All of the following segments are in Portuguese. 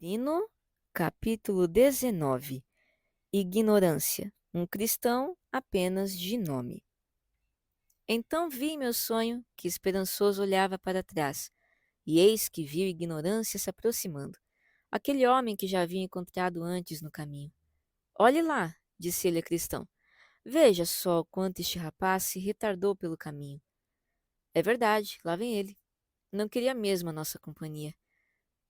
Hino, capítulo 19. Ignorância. Um cristão apenas de nome. Então vi em meu sonho que esperançoso olhava para trás, e eis que viu ignorância se aproximando, aquele homem que já havia encontrado antes no caminho. Olhe lá, disse ele a cristão. Veja só quanto este rapaz se retardou pelo caminho. É verdade, lá vem ele. Não queria mesmo a nossa companhia.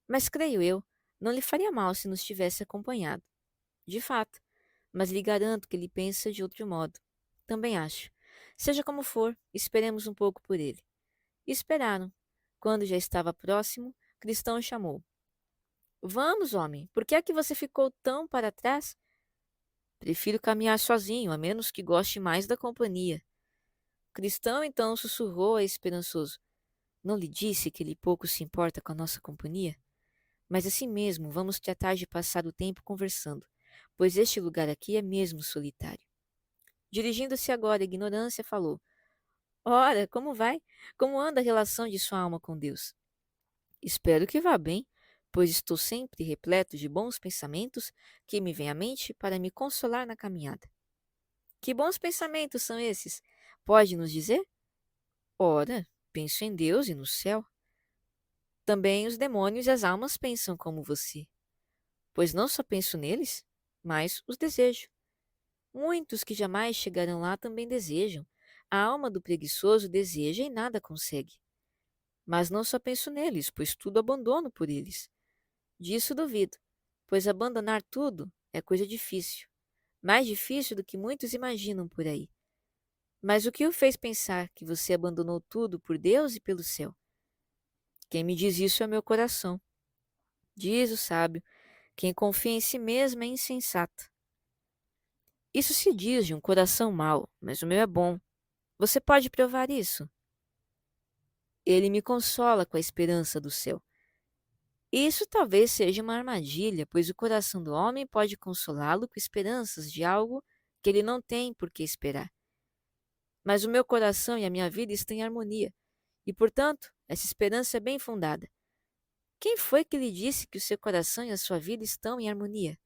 Mas creio eu, não lhe faria mal se nos tivesse acompanhado. De fato, mas lhe garanto que ele pensa de outro modo. Também acho. Seja como for, esperemos um pouco por ele. E esperaram. Quando já estava próximo, Cristão chamou. Vamos, homem, por que é que você ficou tão para trás? Prefiro caminhar sozinho, a menos que goste mais da companhia. Cristão então sussurrou a esperançoso. Não lhe disse que ele pouco se importa com a nossa companhia? Mas assim mesmo, vamos tratar de passar o tempo conversando, pois este lugar aqui é mesmo solitário. Dirigindo-se agora à ignorância, falou: Ora, como vai? Como anda a relação de sua alma com Deus? Espero que vá bem, pois estou sempre repleto de bons pensamentos que me vêm à mente para me consolar na caminhada. Que bons pensamentos são esses? Pode nos dizer? Ora, penso em Deus e no céu. Também os demônios e as almas pensam como você, pois não só penso neles, mas os desejo. Muitos que jamais chegarão lá também desejam. A alma do preguiçoso deseja e nada consegue. Mas não só penso neles, pois tudo abandono por eles. Disso duvido, pois abandonar tudo é coisa difícil. Mais difícil do que muitos imaginam por aí. Mas o que o fez pensar que você abandonou tudo por Deus e pelo céu? Quem me diz isso é meu coração. Diz o sábio, quem confia em si mesmo é insensato. Isso se diz de um coração mau, mas o meu é bom. Você pode provar isso? Ele me consola com a esperança do céu. Isso talvez seja uma armadilha, pois o coração do homem pode consolá-lo com esperanças de algo que ele não tem por que esperar. Mas o meu coração e a minha vida estão em harmonia, e, portanto, essa esperança é bem fundada. Quem foi que lhe disse que o seu coração e a sua vida estão em harmonia?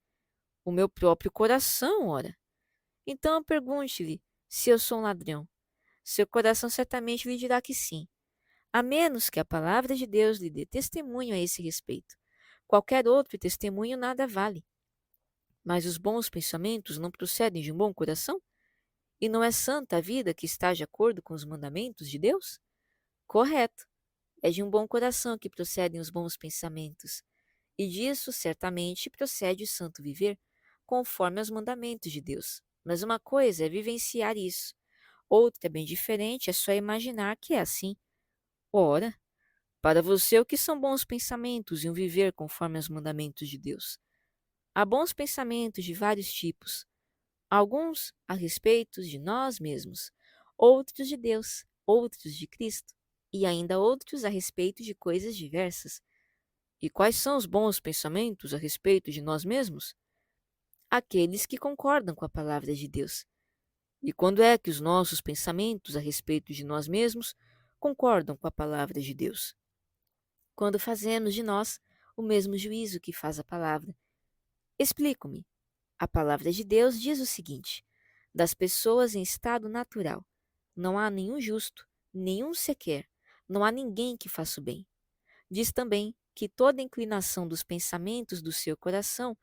O meu próprio coração, ora. Então pergunte-lhe se eu sou um ladrão. Seu coração certamente lhe dirá que sim, a menos que a palavra de Deus lhe dê testemunho a esse respeito. Qualquer outro testemunho nada vale. Mas os bons pensamentos não procedem de um bom coração? E não é santa a vida que está de acordo com os mandamentos de Deus? Correto. É de um bom coração que procedem os bons pensamentos. E disso, certamente, procede o santo viver, conforme aos mandamentos de Deus. Mas uma coisa é vivenciar isso. Outra, bem diferente, é só imaginar que é assim. Ora, para você, o que são bons pensamentos e um viver conforme aos mandamentos de Deus? Há bons pensamentos de vários tipos, alguns a respeito de nós mesmos, outros de Deus, outros de Cristo, e ainda outros a respeito de coisas diversas. E quais são os bons pensamentos a respeito de nós mesmos? Aqueles que concordam com a palavra de Deus. E quando é que os nossos pensamentos a respeito de nós mesmos concordam com a palavra de Deus? Quando fazemos de nós o mesmo juízo que faz a palavra. Explico-me. A palavra de Deus diz o seguinte: das pessoas em estado natural, não há nenhum justo, nenhum sequer, não há ninguém que faça o bem. Diz também que toda inclinação dos pensamentos do seu coração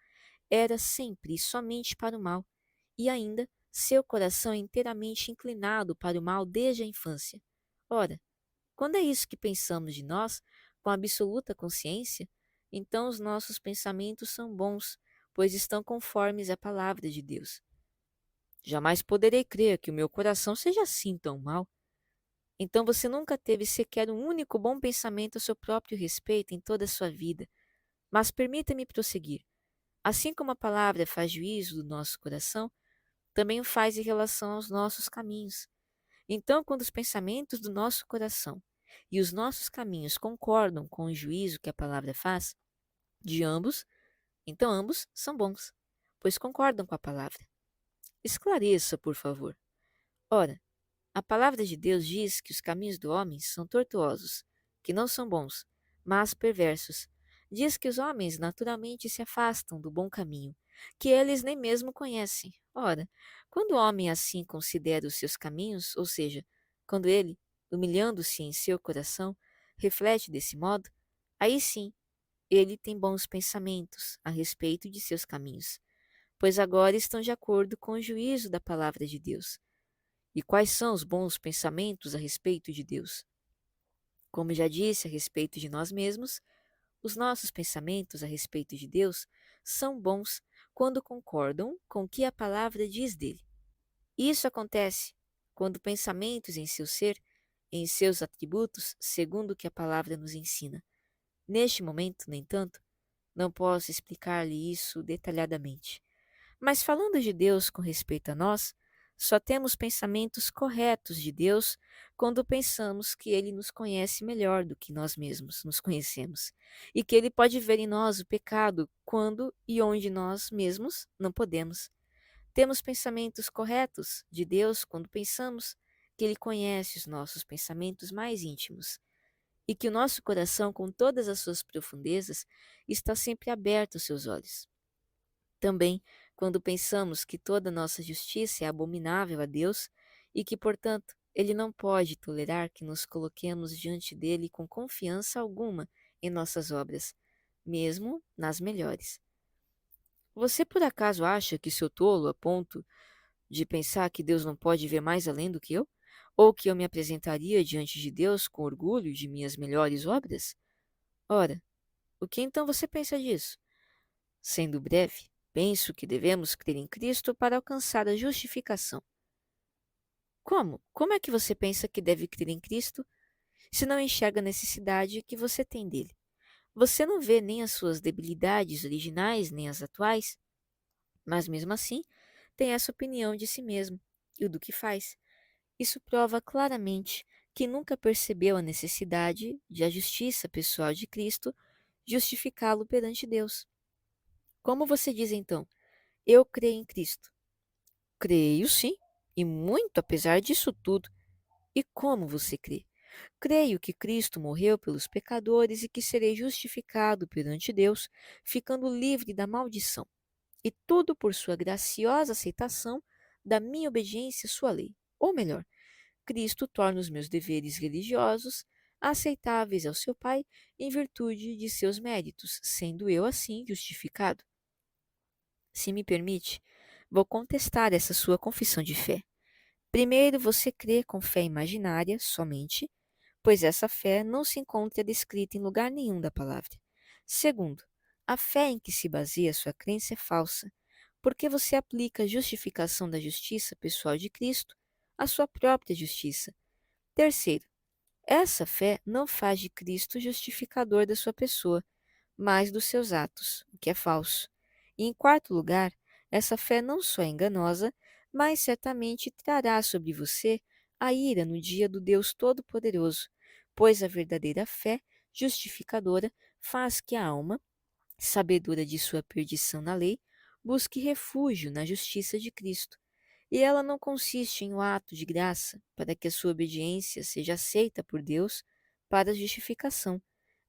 era sempre e somente para o mal, e ainda seu coração é inteiramente inclinado para o mal desde a infância. Ora, quando é isso que pensamos de nós, com absoluta consciência, então os nossos pensamentos são bons, pois estão conformes à palavra de Deus. Jamais poderei crer que o meu coração seja assim tão mau. Então você nunca teve sequer um único bom pensamento a seu próprio respeito em toda a sua vida. Mas permita-me prosseguir. Assim como a palavra faz juízo do nosso coração, também o faz em relação aos nossos caminhos. Então, quando os pensamentos do nosso coração e os nossos caminhos concordam com o juízo que a palavra faz, de ambos, então ambos são bons, pois concordam com a palavra. Esclareça, por favor. Ora, a palavra de Deus diz que os caminhos do homem são tortuosos, que não são bons, mas perversos. diz que os homens naturalmente se afastam do bom caminho, que eles nem mesmo conhecem. Ora, quando o homem assim considera os seus caminhos, ou seja, quando ele, humilhando-se em seu coração, reflete desse modo, aí sim ele tem bons pensamentos a respeito de seus caminhos, pois agora estão de acordo com o juízo da palavra de Deus. E quais são os bons pensamentos a respeito de Deus? Como já disse a respeito de nós mesmos, os nossos pensamentos a respeito de Deus são bons quando concordam com o que a palavra diz dele. Isso acontece quando pensamentos em seu ser, em seus atributos, segundo o que a palavra nos ensina. Neste momento, no entanto, não posso explicar-lhe isso detalhadamente. Mas falando de Deus com respeito a nós, só temos pensamentos corretos de Deus quando pensamos que Ele nos conhece melhor do que nós mesmos nos conhecemos, e que Ele pode ver em nós o pecado quando e onde nós mesmos não podemos. Temos pensamentos corretos de Deus quando pensamos que Ele conhece os nossos pensamentos mais íntimos e que o nosso coração, com todas as suas profundezas, está sempre aberto aos seus olhos. Também, quando pensamos que toda nossa justiça é abominável a Deus e que, portanto, Ele não pode tolerar que nos coloquemos diante dele com confiança alguma em nossas obras, mesmo nas melhores. Você por acaso acha que sou tolo a ponto de pensar que Deus não pode ver mais além do que eu? Ou que eu me apresentaria diante de Deus com orgulho de minhas melhores obras? Ora, o que então você pensa disso? Sendo breve, penso que devemos crer em Cristo para alcançar a justificação. Como? Como é que você pensa que deve crer em Cristo se não enxerga a necessidade que você tem dele? Você não vê nem as suas debilidades originais nem as atuais, mas mesmo assim tem essa opinião de si mesmo e do que faz. Isso prova claramente que nunca percebeu a necessidade de a justiça pessoal de Cristo justificá-lo perante Deus. Como você diz então? Eu creio em Cristo. Creio sim, e muito apesar disso tudo. E como você crê? Creio que Cristo morreu pelos pecadores e que serei justificado perante Deus, ficando livre da maldição. E tudo por sua graciosa aceitação da minha obediência à sua lei. Ou melhor, Cristo torna os meus deveres religiosos aceitáveis ao seu Pai em virtude de seus méritos, sendo eu assim justificado. Se me permite, vou contestar essa sua confissão de fé. Primeiro, você crê com fé imaginária somente, pois essa fé não se encontra descrita em lugar nenhum da palavra. Segundo, a fé em que se baseia sua crença é falsa, porque você aplica a justificação da justiça pessoal de Cristo à sua própria justiça. Terceiro, essa fé não faz de Cristo justificador da sua pessoa, mas dos seus atos, o que é falso. E em quarto lugar, essa fé não só é enganosa, mas certamente trará sobre você a ira no dia do Deus Todo-Poderoso, pois a verdadeira fé justificadora faz que a alma, sabedora de sua perdição na lei, busque refúgio na justiça de Cristo. E ela não consiste em um ato de graça para que a sua obediência seja aceita por Deus para a justificação,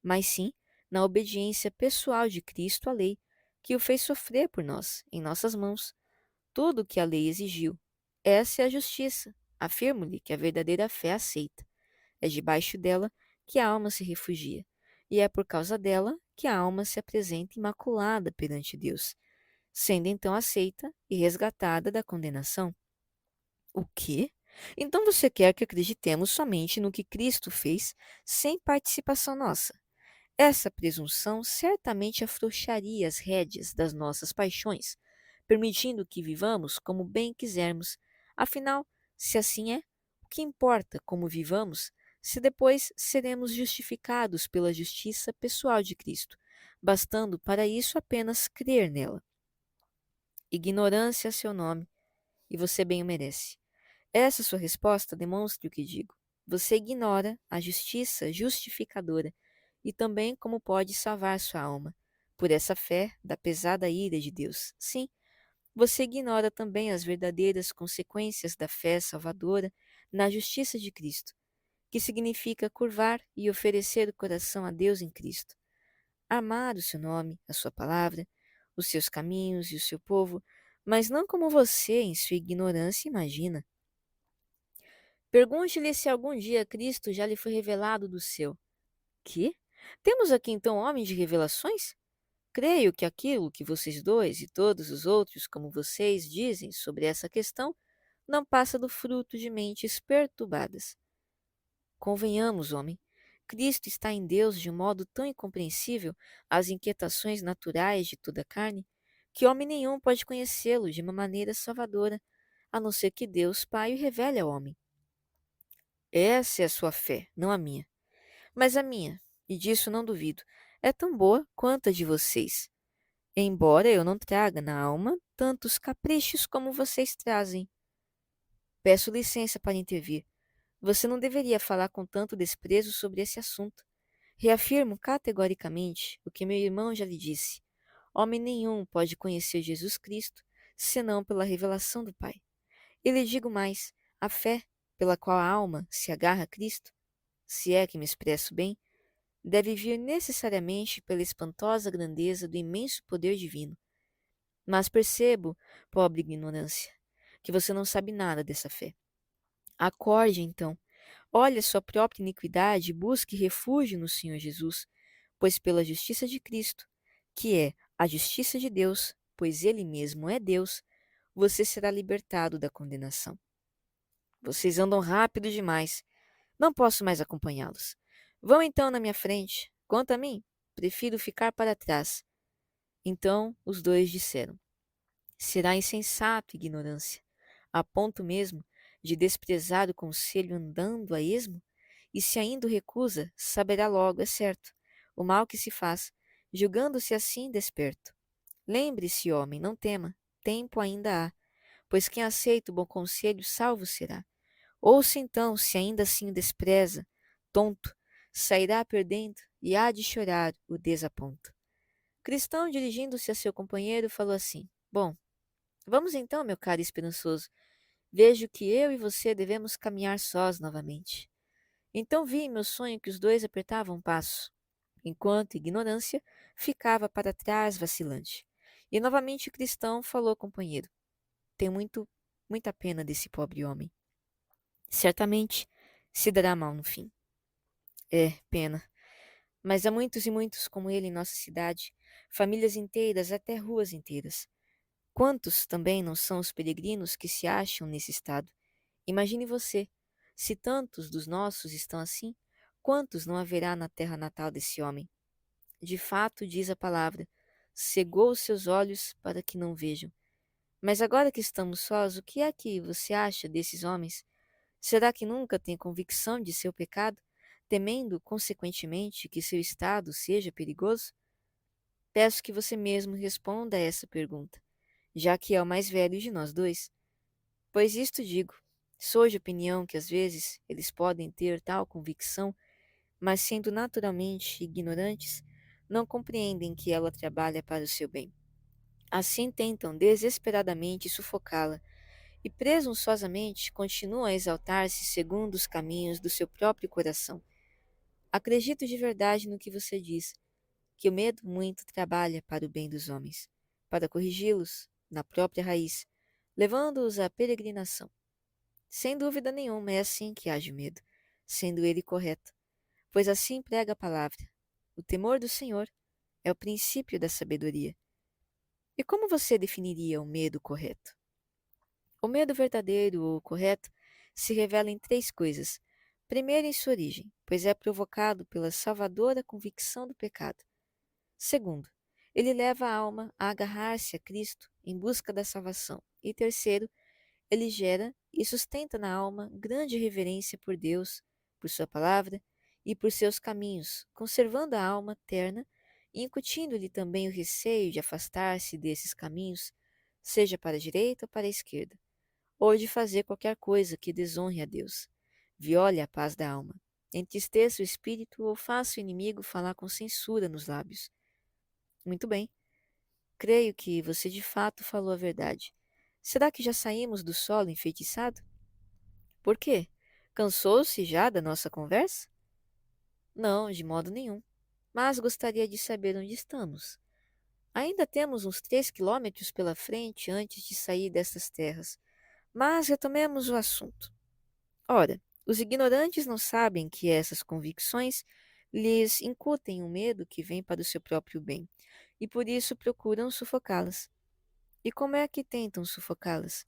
mas sim na obediência pessoal de Cristo à lei, que o fez sofrer por nós, em nossas mãos, tudo o que a lei exigiu. Essa é a justiça. Afirmo-lhe que a verdadeira fé aceita. É debaixo dela que a alma se refugia, e é por causa dela que a alma se apresenta imaculada perante Deus, sendo então aceita e resgatada da condenação. O quê? Então você quer que acreditemos somente no que Cristo fez, sem participação nossa? Essa presunção certamente afrouxaria as rédeas das nossas paixões, permitindo que vivamos como bem quisermos. Afinal, se assim é, o que importa como vivamos, se depois seremos justificados pela justiça pessoal de Cristo, bastando para isso apenas crer nela? Ignorância é seu nome, e você bem o merece. Essa sua resposta demonstra o que digo. Você ignora a justiça justificadora e também como pode salvar sua alma, por essa fé da pesada ira de Deus. Sim, você ignora também as verdadeiras consequências da fé salvadora na justiça de Cristo, que significa curvar e oferecer o coração a Deus em Cristo. amar o seu nome, a sua palavra, os seus caminhos e o seu povo, mas não como você, em sua ignorância, imagina. Pergunte-lhe se algum dia Cristo já lhe foi revelado do céu. Que? Temos aqui então homem de revelações? Creio que aquilo que vocês dois e todos os outros, como vocês, dizem sobre essa questão não passa do fruto de mentes perturbadas. Convenhamos, homem, Cristo está em Deus de um modo tão incompreensível às inquietações naturais de toda a carne, que homem nenhum pode conhecê-lo de uma maneira salvadora, a não ser que Deus Pai o revele ao homem. Essa é a sua fé, não a minha. Mas a minha, e disso não duvido, é tão boa quanto a de vocês, embora eu não traga na alma tantos caprichos como vocês trazem. Peço licença para intervir. Você não deveria falar com tanto desprezo sobre esse assunto. Reafirmo categoricamente o que meu irmão já lhe disse. Homem nenhum pode conhecer Jesus Cristo senão pela revelação do Pai. E lhe digo mais: a fé pela qual a alma se agarra a Cristo, se é que me expresso bem, deve vir necessariamente pela espantosa grandeza do imenso poder divino. Mas percebo, pobre ignorância, que você não sabe nada dessa fé. Acorde, então. Olhe a sua própria iniquidade e busque refúgio no Senhor Jesus, pois pela justiça de Cristo, que é a justiça de Deus, pois Ele mesmo é Deus, você será libertado da condenação. Vocês andam rápido demais. Não posso mais acompanhá-los. Vão então na minha frente. Quanto a mim, prefiro ficar para trás. Então os dois disseram: será insensato, ignorância, a ponto mesmo de desprezar o conselho andando a esmo? E se ainda o recusa, saberá logo, é certo, o mal que se faz, julgando-se assim desperto. Lembre-se, homem, não tema, tempo ainda há, pois quem aceita o bom conselho salvo será. Ouça então, se ainda assim o despreza, tonto, sairá perdendo e há de chorar o desaponto. Cristão, dirigindo-se a seu companheiro, falou assim: bom, vamos então, meu caro esperançoso. Vejo que eu e você devemos caminhar sós novamente. Então vi em meu sonho que os dois apertavam um passo, enquanto ignorância ficava para trás vacilante. E novamente o cristão falou ao companheiro: tenho muita pena desse pobre homem. Certamente se dará mal no fim. É, pena. Mas há muitos e muitos como ele em nossa cidade, famílias inteiras, até ruas inteiras. Quantos também não são os peregrinos que se acham nesse estado? Imagine você, se tantos dos nossos estão assim, quantos não haverá na terra natal desse homem? De fato, diz a palavra, cegou os seus olhos para que não vejam. Mas agora que estamos sós, o que é que você acha desses homens? Será que nunca tem convicção de seu pecado, temendo, consequentemente, que seu estado seja perigoso? Peço que você mesmo responda a essa pergunta, já que é o mais velho de nós dois. Pois isto digo, sou de opinião que às vezes eles podem ter tal convicção, mas sendo naturalmente ignorantes, não compreendem que ela trabalha para o seu bem. Assim tentam desesperadamente sufocá-la e presunçosamente continuam a exaltar-se segundo os caminhos do seu próprio coração. Acredito de verdade no que você diz, que o medo muito trabalha para o bem dos homens, para corrigi-los na própria raiz, levando-os à peregrinação. Sem dúvida nenhuma é assim que age o medo, sendo ele correto, pois assim prega a palavra. O temor do Senhor é o princípio da sabedoria. E como você definiria o medo correto? O medo verdadeiro ou correto se revela em três coisas. Primeiro, em sua origem, pois é provocado pela salvadora convicção do pecado. Segundo, ele leva a alma a agarrar-se a Cristo em busca da salvação. E terceiro, ele gera e sustenta na alma grande reverência por Deus, por sua palavra e por seus caminhos, conservando a alma terna e incutindo-lhe também o receio de afastar-se desses caminhos, seja para a direita ou para a esquerda, ou de fazer qualquer coisa que desonre a Deus, viole a paz da alma, entristeça o espírito ou faça o inimigo falar com censura nos lábios. Muito bem, creio que você de fato falou a verdade. Será que já saímos do solo enfeitiçado? Por quê? Cansou-se já da nossa conversa? Não, de modo nenhum. mas gostaria de saber onde estamos. Ainda temos uns 3 quilômetros pela frente antes de sair dessas terras, mas retomemos o assunto. Ora, os ignorantes não sabem que essas convicções lhes incutem um medo que vem para o seu próprio bem, e por isso procuram sufocá-las. E como é que tentam sufocá-las?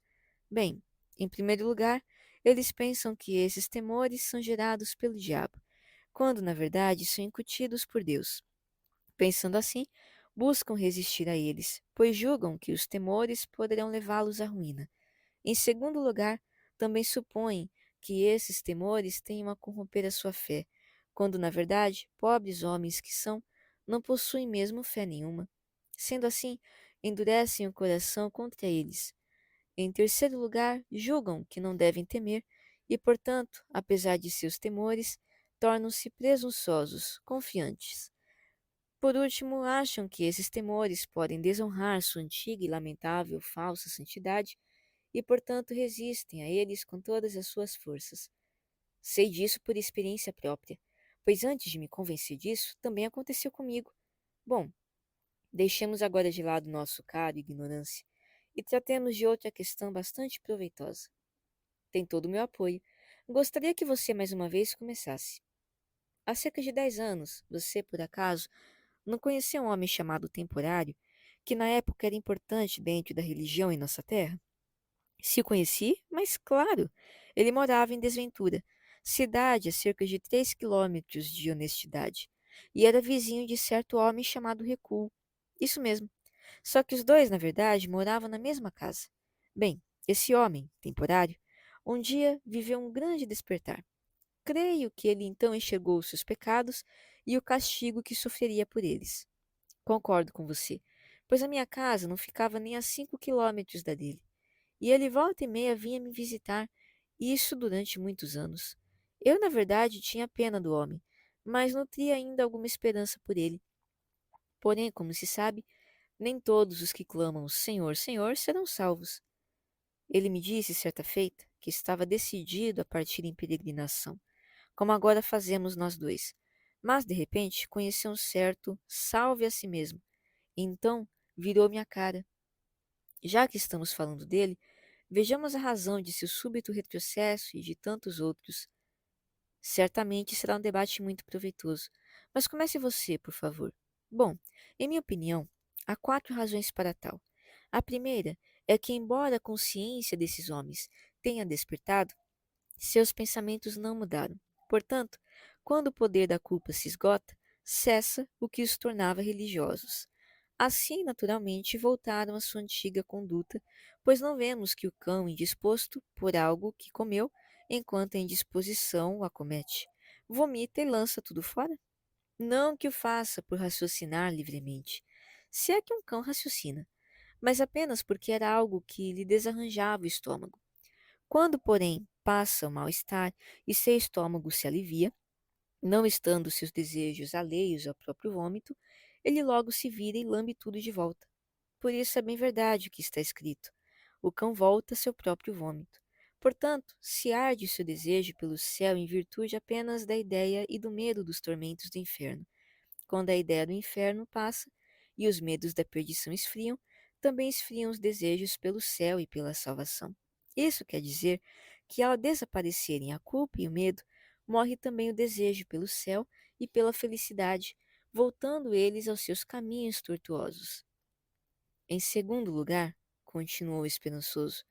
Bem, em primeiro lugar, eles pensam que esses temores são gerados pelo diabo, quando na verdade são incutidos por Deus. Pensando assim, buscam resistir a eles, pois julgam que os temores poderão levá-los à ruína. Em segundo lugar, também supõem que esses temores tenham a corromper a sua fé, quando na verdade, pobres homens que são, não possuem mesmo fé nenhuma. Sendo assim, endurecem o coração contra eles. Em terceiro lugar, julgam que não devem temer e, portanto, apesar de seus temores, tornam-se presunçosos, confiantes. Por último, acham que esses temores podem desonrar sua antiga e lamentável falsa santidade e, portanto, resistem a eles com todas as suas forças. Sei disso por experiência própria, pois antes de me convencer disso, também aconteceu comigo. Bom, deixemos agora de lado nosso caro ignorância e tratemos de outra questão bastante proveitosa. Tem todo o meu apoio. Gostaria que você mais uma vez começasse. Há cerca de 10 anos, você, por acaso, não conheceu um homem chamado Temporário, que na época era importante dentro da religião em nossa terra? Se o conheci, mas claro, ele morava em Desventura, cidade a cerca de 3 quilômetros de Honestidade, e era vizinho de certo homem chamado Recuo. Isso mesmo. Só que os dois, na verdade, moravam na mesma casa. Bem, esse homem, temporário, um dia viveu um grande despertar. Creio que ele então enxergou os seus pecados e o castigo que sofreria por eles. Concordo com você, pois a minha casa não ficava nem a 5 quilômetros da dele. E ele volta e meia vinha me visitar, e isso durante muitos anos. Eu, na verdade, tinha pena do homem, mas nutria ainda alguma esperança por ele. Porém, como se sabe, nem todos os que clamam Senhor, Senhor serão salvos. Ele me disse, certa feita, que estava decidido a partir em peregrinação, como agora fazemos nós dois. Mas, de repente, conheceu um certo salve a si mesmo. E então virou-me a cara. Já que estamos falando dele, vejamos a razão de seu súbito retrocesso e de tantos outros. Certamente será um debate muito proveitoso. Mas comece você, por favor. Bom, em minha opinião, há 4 razões para tal. A primeira é que, embora a consciência desses homens tenha despertado, seus pensamentos não mudaram. Portanto, quando o poder da culpa se esgota, cessa o que os tornava religiosos. Assim, naturalmente, voltaram à sua antiga conduta, pois não vemos que o cão indisposto por algo que comeu, enquanto a indisposição o acomete, vomita e lança tudo fora? Não que o faça por raciocinar livremente, se é que um cão raciocina, mas apenas porque era algo que lhe desarranjava o estômago. Quando, porém, passa o mal-estar e seu estômago se alivia, não estando seus desejos alheios ao próprio vômito, ele logo se vira e lambe tudo de volta. Por isso é bem verdade o que está escrito: o cão volta a seu próprio vômito. Portanto, se arde o seu desejo pelo céu em virtude apenas da ideia e do medo dos tormentos do inferno. Quando a ideia do inferno passa e os medos da perdição esfriam, também esfriam os desejos pelo céu e pela salvação. Isso quer dizer que, ao desaparecerem a culpa e o medo, morre também o desejo pelo céu e pela felicidade, voltando eles aos seus caminhos tortuosos. Em segundo lugar, continuou o esperançoso,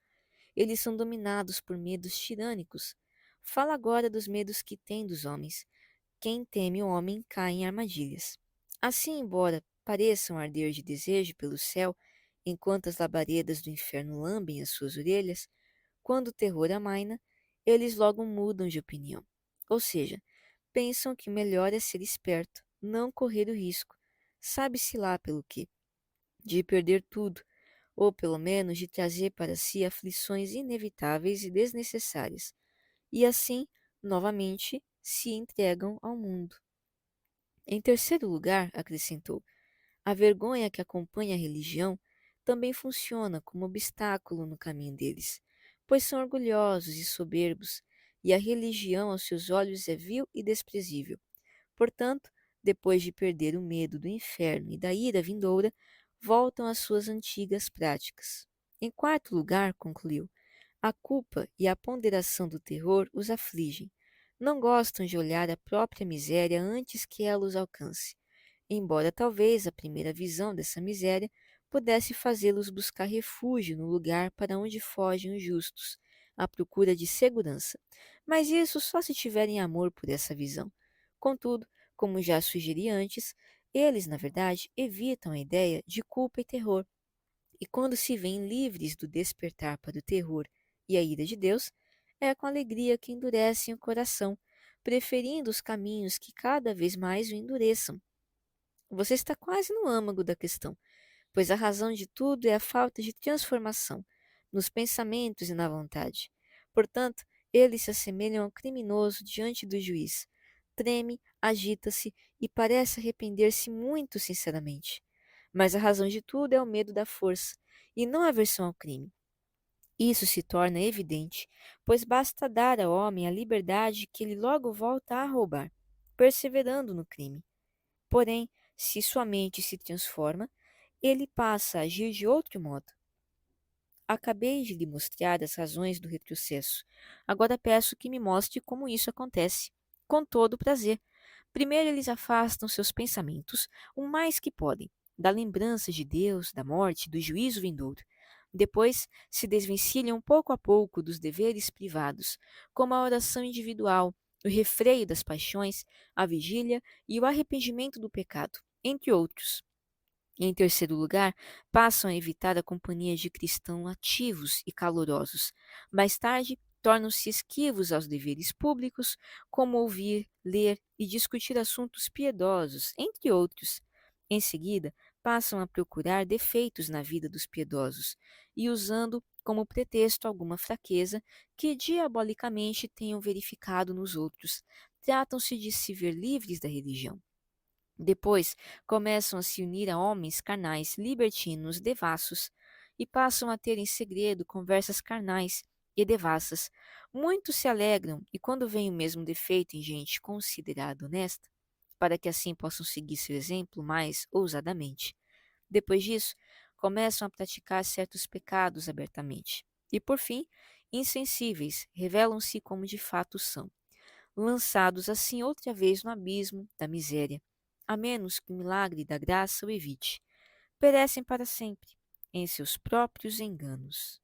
eles são dominados por medos tirânicos. Fala agora dos medos que têm dos homens. Quem teme o homem cai em armadilhas. Assim, embora pareçam arder de desejo pelo céu, enquanto as labaredas do inferno lambem as suas orelhas, quando o terror amaina, eles logo mudam de opinião. Ou seja, pensam que melhor é ser esperto, não correr o risco, sabe-se lá pelo quê, de perder tudo, ou pelo menos de trazer para si aflições inevitáveis e desnecessárias, e assim, novamente, se entregam ao mundo. Em terceiro lugar, acrescentou, a vergonha que acompanha a religião também funciona como obstáculo no caminho deles, pois são orgulhosos e soberbos, e a religião aos seus olhos é vil e desprezível. Portanto, depois de perder o medo do inferno e da ira vindoura, voltam às suas antigas práticas. Em quarto lugar, concluiu, a culpa e a ponderação do terror os afligem. Não gostam de olhar a própria miséria antes que ela os alcance, embora talvez a primeira visão dessa miséria pudesse fazê-los buscar refúgio no lugar para onde fogem os justos, à procura de segurança. Mas isso só se tiverem amor por essa visão. Contudo, como já sugeri antes, eles, na verdade, evitam a ideia de culpa e terror, e quando se veem livres do despertar para o terror e a ira de Deus, é com alegria que endurecem o coração, preferindo os caminhos que cada vez mais o endureçam. Você está quase no âmago da questão, pois a razão de tudo é a falta de transformação nos pensamentos e na vontade. Portanto, eles se assemelham ao criminoso diante do juiz. Treme, agita-se e parece arrepender-se muito sinceramente. Mas a razão de tudo é o medo da força, e não a aversão ao crime. Isso se torna evidente, pois basta dar ao homem a liberdade que ele logo volta a roubar, perseverando no crime. Porém, se sua mente se transforma, ele passa a agir de outro modo. Acabei de lhe mostrar as razões do retrocesso. Agora peço que me mostre como isso acontece. Com todo o prazer. Primeiro, eles afastam seus pensamentos, o mais que podem, da lembrança de Deus, da morte, do juízo vindouro. Depois, se desvencilham pouco a pouco dos deveres privados, como a oração individual, o refreio das paixões, a vigília e o arrependimento do pecado, entre outros. Em terceiro lugar, passam a evitar a companhia de cristãos ativos e calorosos. Mais tarde, tornam-se esquivos aos deveres públicos, como ouvir, ler e discutir assuntos piedosos, entre outros. Em seguida, passam a procurar defeitos na vida dos piedosos e, usando como pretexto alguma fraqueza que diabolicamente tenham verificado nos outros, tratam-se de se ver livres da religião. Depois, começam a se unir a homens carnais, libertinos, devassos, e passam a ter em segredo conversas carnais e devassas. Muitos se alegram, e quando veem o mesmo defeito em gente considerada honesta, para que assim possam seguir seu exemplo mais ousadamente. Depois disso, começam a praticar certos pecados abertamente. E, por fim, insensíveis, revelam-se como de fato são, lançados assim outra vez no abismo da miséria, a menos que o milagre da graça o evite. Perecem para sempre em seus próprios enganos.